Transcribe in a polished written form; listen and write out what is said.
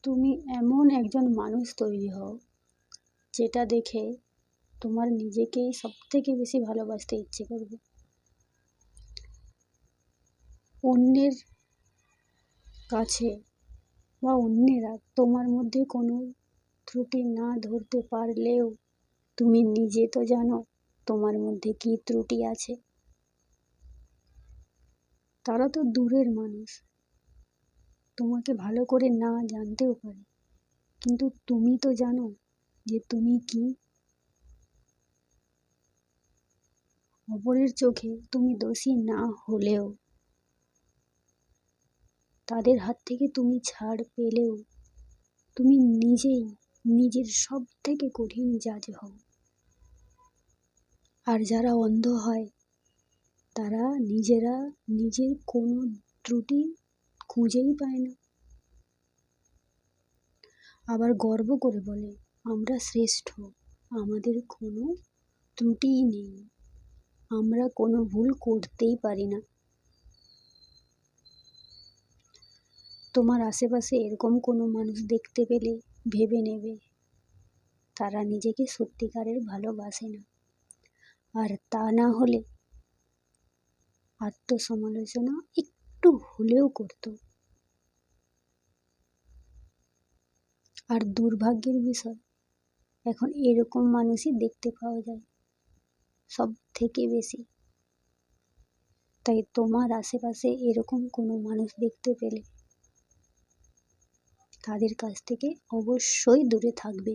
তুমি এমন একজন মানুষ তৈরি হও যেটা দেখে তোমার নিজেকেই সবথেকে বেশি ভালোবাসতে ইচ্ছে করবে। অন্যের কাছে বা অন্যেরা তোমার মধ্যে কোনো ত্রুটি না ধরতে পারলেও তুমি নিজে তো জানো তোমার মধ্যে কী ত্রুটি আছে। তারা তো দূরের মানুষ, তোমাকে ভালো করে না জানতেও পারে, কিন্তু তুমি তো জানো যে তুমি কি। অপরের চোখে তুমি দোষী না হলেও, তাদের হাত থেকে তুমি ছাড় পেলেও, তুমি নিজেই নিজের সব থেকে কঠিন জাজ হও। আর যারা অন্ধ হয় তারা নিজেরা নিজের কোনো ত্রুটি খুঁজেই পায় না, আবার গর্ব করে বলে আমরা শ্রেষ্ঠ, আমাদের কোনো ত্রুটিই নেই, আমরা কোনো ভুল করতেই পারি না। তোমার আশেপাশে এরকম কোনো মানুষ দেখতে পেলে ভেবে নেবে তারা নিজেকে সত্যিকারের ভালোবাসে না, আর তা না হলে আত্মসমালোচনা একটু হলেও করতো। আর দুর্ভাগ্যের বিষয়, এখন এরকম মানুষই দেখতে পাওয়া যায় সব থেকে বেশি। তাই তোমার আশেপাশে এরকম কোনো মানুষ দেখতে পেলে তাদের কাছ থেকে অবশ্যই দূরে থাকবে।